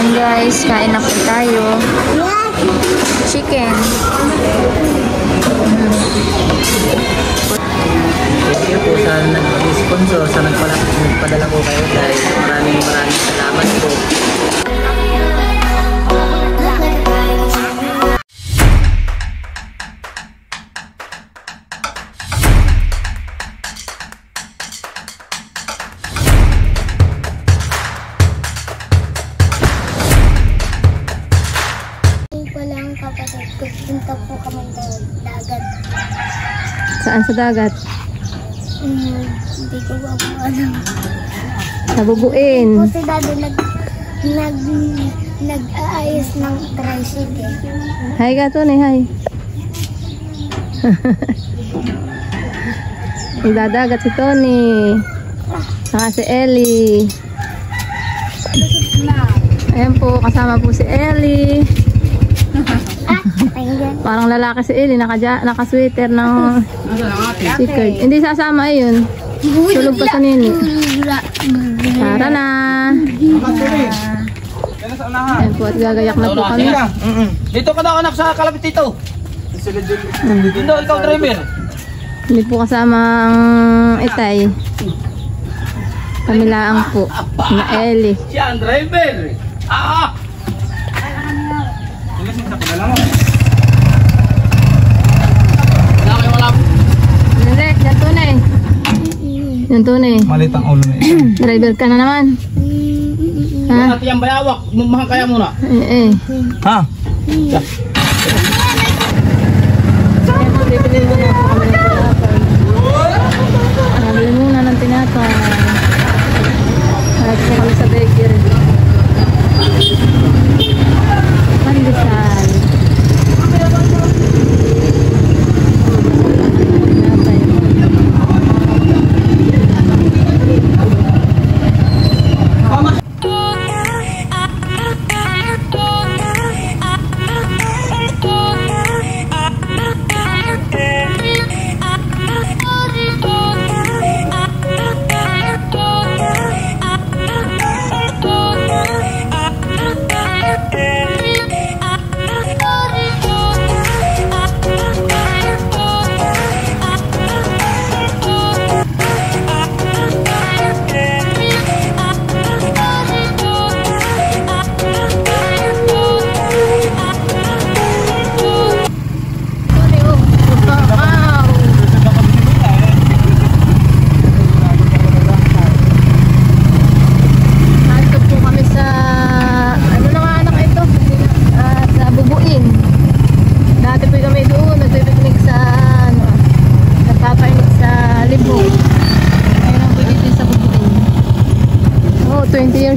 Ayan guys, kain na po tayo. Chicken. Thank you po sa nag-sponsor, sa nagpadala po kayo guys. Maraming salamat po. Punta po kami sa dagat. Saan sa dagat? Hindi ko po alam. Nabubuin. Kasi dati nag-aayos ng tricycle. Hi ka Tony, hi. Nagdadagat si Tony. Saka si Ellie. Ayan po, kasama po si Ellie. Parang lalaki si Ellie, naka-sweater ng checkered. Hindi sasama yun. Tulog pa sa nini. Tara na. Ayan po, at gagayak na po kami. Dito ka daw anak sa kalapit dito. Dito, ikaw driver. Hindi po kasama ang itay. Kamilaang po na Ellie. Siya ang driver. Yan Tony. Malit ang ulo na ito. Driver ka na naman. Ha? Ati ang bayawak, mahang kaya muna. Ha? Nabili muna ng tinapay. Harap po kami sa bakery. Pandesal.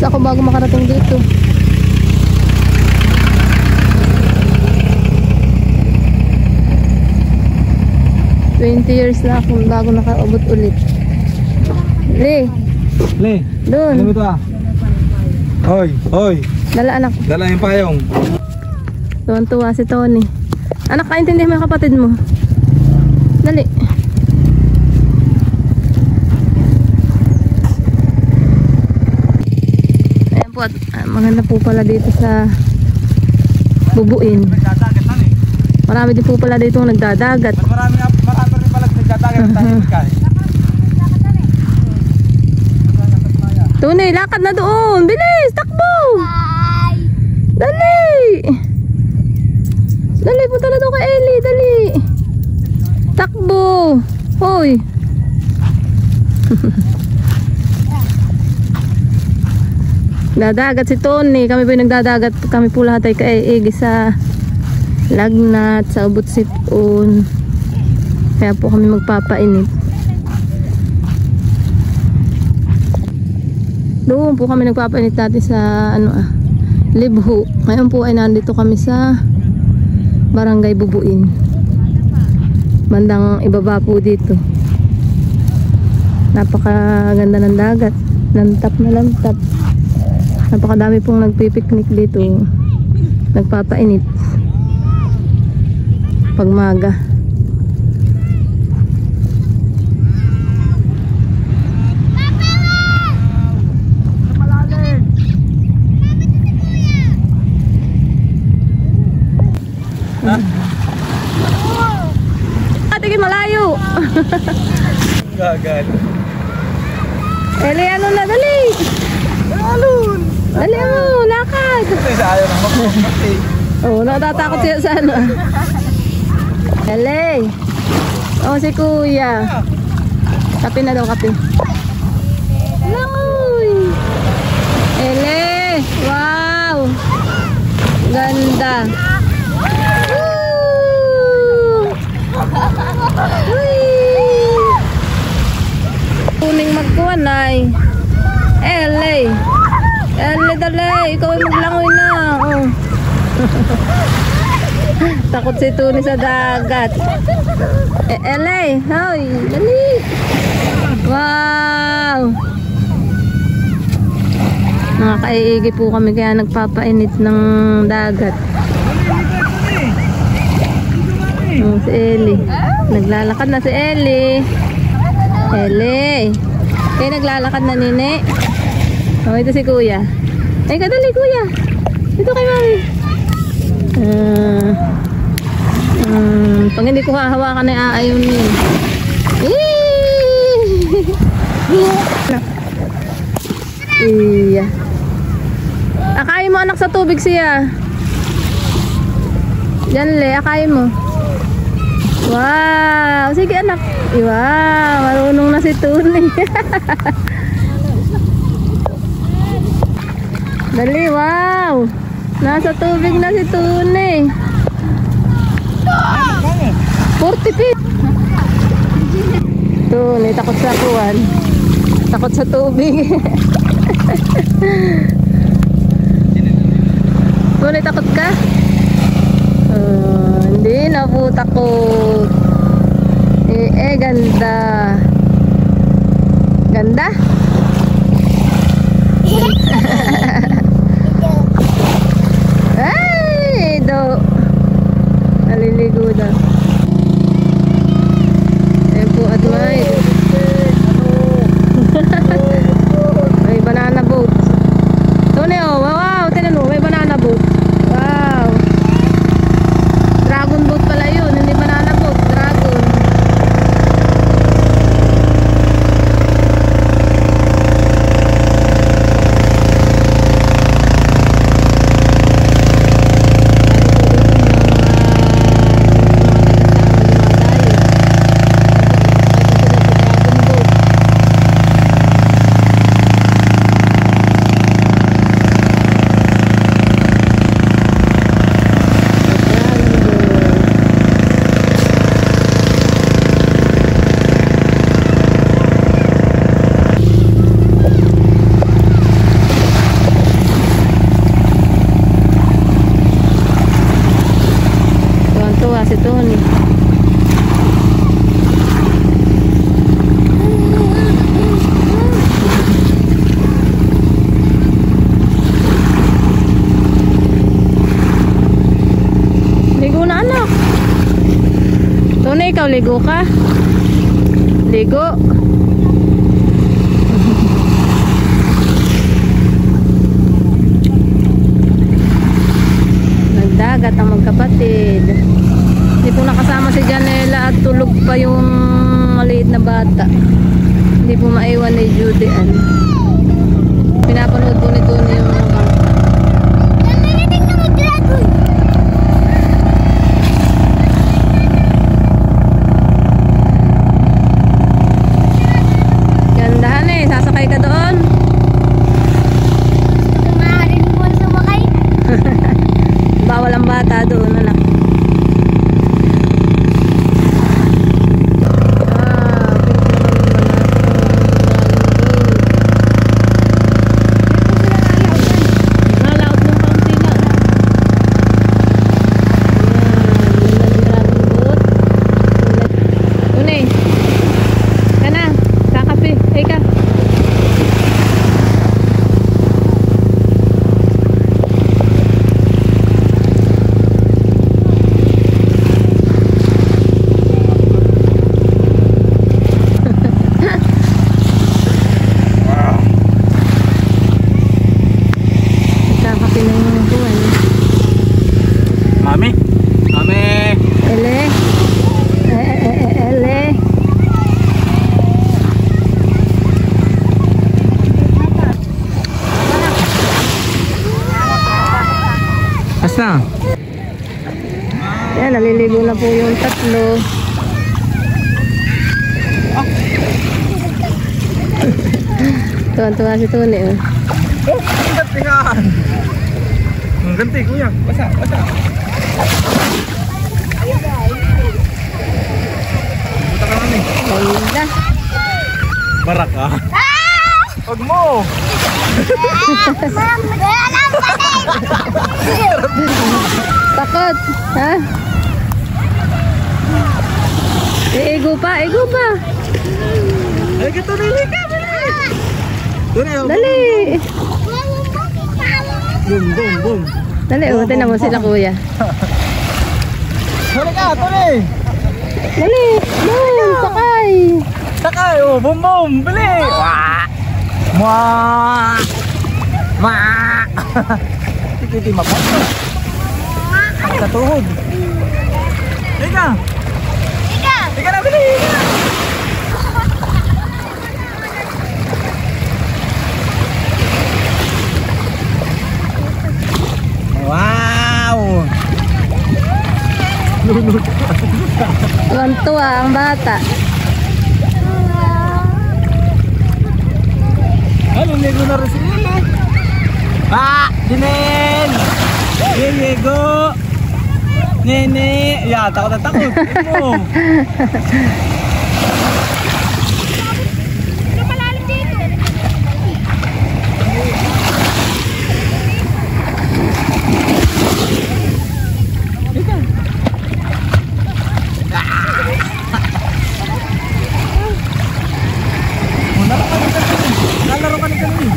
Ako bago makarating dito. $20 na ako bago nakaabot ulit. Le. Doon. Ano ito ah? Hoy. Dala anak. Dala yung payong. Tuwan-tuwa si Tony. Anak, kaintindi mo yung kapatid mo. Dali. At maganda po pala dito sa Bubuin. Marami din po pala dito nagdadagat. Marami rin pala nagdadagat. Tunay, lakad na doon. Bilis, takbo. Dali. Dali, punta na doon kay Ellie. Dali. Takbo. Hoy. Dadagat si Tony. Kami po yung nagdadagat. Kami po lahat ay kaig sa lagnat, sa ubot sipon. Kaya po kami magpapainit. Doon po kami nagpapainit natin sa Libhu. Ngayon po ay nandito kami sa Barangay Bubuin. Bandang ibaba po dito. Napakaganda ng dagat. Lantap na lantap. Napakadami pong nagpipiknik dito. Nagpapainit pagmaga. Gagal. Eli, ano na, dali! Alun! Dali mo, lakad! Ito sa ayaw ng magpapag eh. Oo, natatakot siya sa ano. Eli! Oh, si kuya. Kape na daw, kape. Langoy! Eli! Wow! Ganda! Woo! Uy! Kuning magkuhan ay. Eli! Eli, dali! Ikaw ay maglangoy na. Oh. Takot si Tuni sa dagat. Eli! Hoy! Dali! Wow! Nakakaiigi po kami kaya nagpapainit ng dagat. Oh, si Eli. Naglalakad na si Eli. Eli. Kaya naglalakad na nini. Oh, ito si kuya. Ay, kadali kuya. Ito kay mami. Pag hindi ko hahawakan ay aayon yun. Iya. Akayin mo anak sa tubig siya. Yan le, akayin mo. Wow, sige anak. Wow, marunong na si Tuni. Dali, wow. Nasa tubig na si Tuni. 40 feet. Tuni, takot sa kuwan. Takot sa tubig. Tuni, takot ka? Hindi na po takot. Ganda. Ganda? Ay, do. Naliligo na. Ayan po at may banana boat. Tony, oh, wow, tinan mo, may banana boat. Wow. Dragon boat pala yun, hindi banana boat, dragon. Si Tony. Ligo na anak. Tony, ikaw ligo ka? Ligo. Nagdagat ang magkapatid. Hindi po nakasama si Janela at tulog pa yung maliit na bata. Hindi po maiwan ni Judy. Pinapanood po nito yung mga bata. Gandahan eh, sasakay ka doon. Maaari mo sumakay. Bawal ang bata doon, anak. Basta. Yan, naliligo na po yung tatlo. Tuwan-tuwa si Tony. Oh. Oh, ang ganti nga. Ang ganti, kuya. Basa, basa. Punta ka namin. Ganda. Barak ka. Huwag mo. Takot. Ha? Igo pa, igo pa. Ay, gato nili ka. Dali. Boom, boom, boom. Dali, tinan mo sila kuya. Dali ka, Tony. Dali, boom, sakay. Sakay, oh, boom, boom. Bili. Wah. Wah. Wah. Hindi mapasok. Sa tuhod. Ika. Ika na, bili. Wow. Tuwan-tuwa ang bata. Ano, nego na rin si Lili. Dinen! Yego! Nene! Ya, takot na takot. Ito. Lalaro ka ni kanina.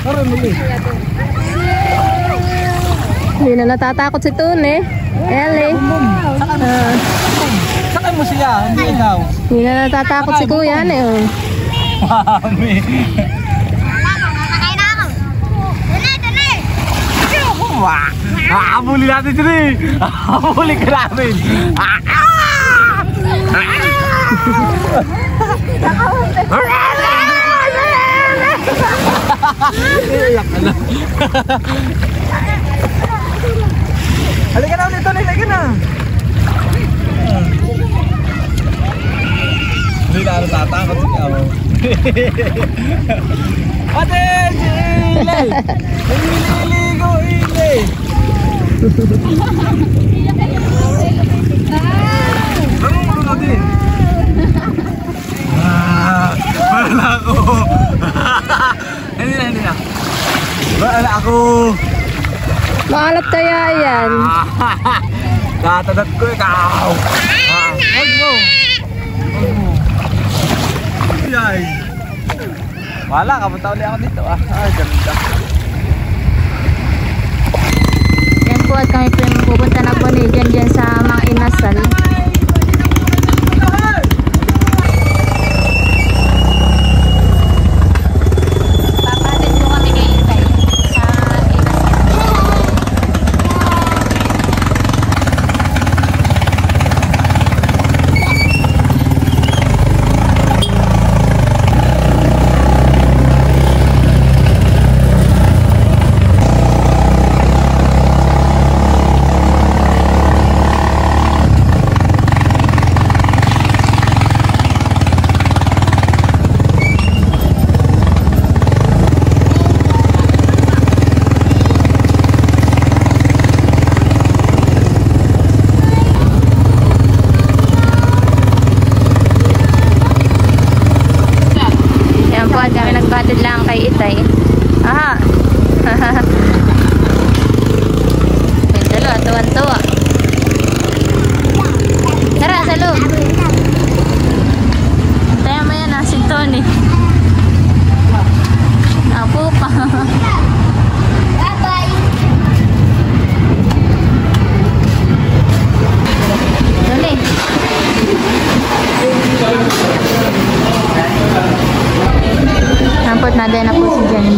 Laro nili. Hindi na natatakot si Tony. Ellie. Sakay mo siya, hindi ikaw. Hindi na natatakot si kuya. Ano yun? Mami. Wah! Habulin natin sila eh! Habulin ka namin! Iyak ka na. Halika na ulit, Tony! Halika na! Hindi na ano tatakot siya. Ate! Si Ilay! Nililigo, Ilay! Anong ulo din? Wala ako! Hindi na. Wala ako! Maalat kaya yan. Katadat ko ikaw! Huwag mo! Yay! Wala, kapunta ulit ako dito ganda. Yan po at kami pupunta na po ni dyan sa mga inasal. Papalit po kami kay Itay sa inasal. Kami nagbatid lang kay Itay. Aha. Yung dalawa, tuwan-tuwa. Tara, sa loob. Tayo mo yan si Tony. Apo pa. Bye-bye. Tony. Nampot na din na po si Jen.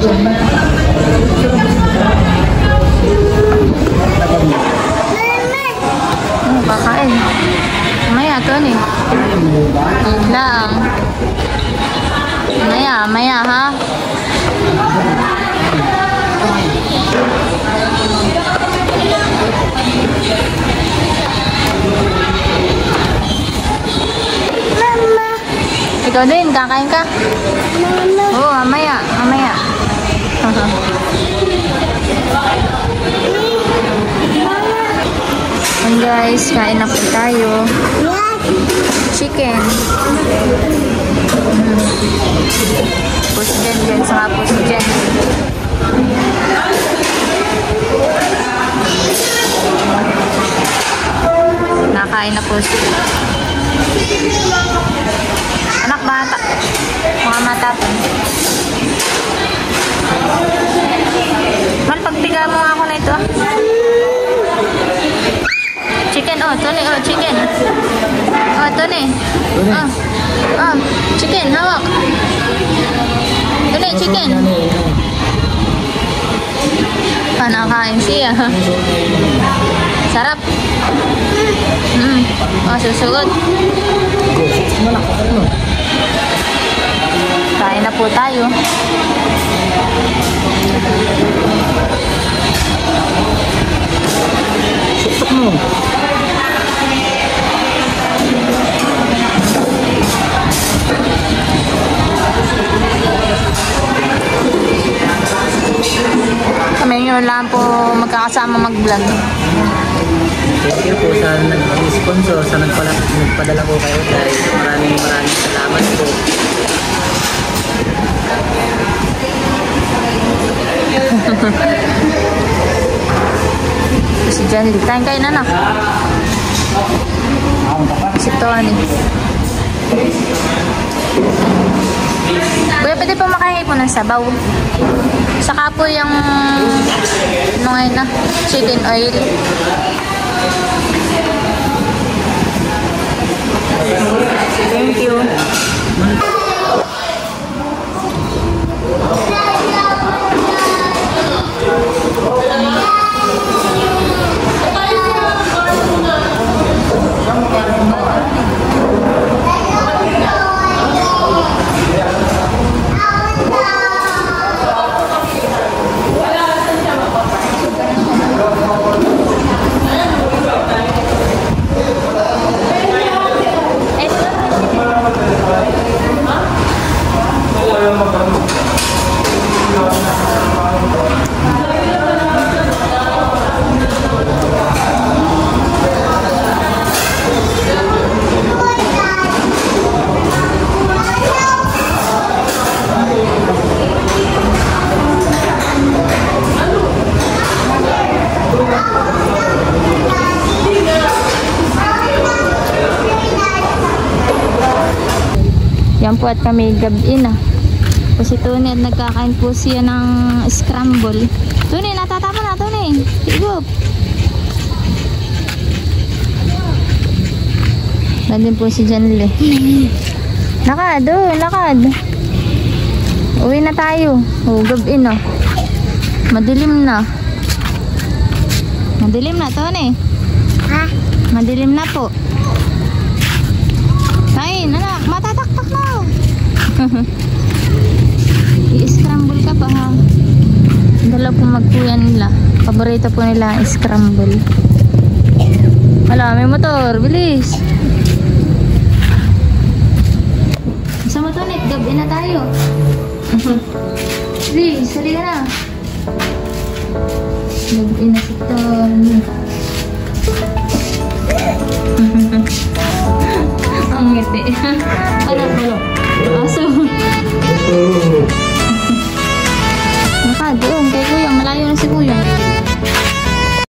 Kakain. Maya, Tony. Lang. Maya ha. Ikaw din, kakain ka? Oo, mamaya. Mamaya. And guys, kain na po tayo. Chicken. Puso dyan dyan, saka puso dyan. Nakain na po siya. Anak bata. Mga matapon. Mal, pagpiga mo ako na ito. Chicken, oh, Tony, oh, chicken. Oh, Tony. Oh, oh, chicken, hawak. Tony, chicken. Panakain siya. Sarap. Oh, susugod. Kain na po tayo. Suksok mo. Kami nyo lang po magkakasama mag-vlog. Thank you po sa nag-sponsor, sa nagpadala po kayo guys. Maraming salamat po. Si Jan, kain na na. Si Tony. Kuya, pwede po makahingi po ng sabaw. Saka po yung ano ngayon na, chicken oil. Thank you. Yan po at kami gabi na. Po si Tony at nagkakain po siya ng scramble. Tony, natatapon na Tony. Higop. Nandun po si Janle. Lakad, oh, lakad. Uwi na tayo. Oh, gabi na. Madilim na. Madilim na, Tony. Ha? Madilim na po. Kain, anak. Matatakpak na. I-scramble ka pa ha. Dalaw po magkuyan nila. Paborito po nila ang scramble. Wala, may motor. Bilis. Sa motor, gabi na tayo. Bilis, sali ka na. Gabi na si Tony.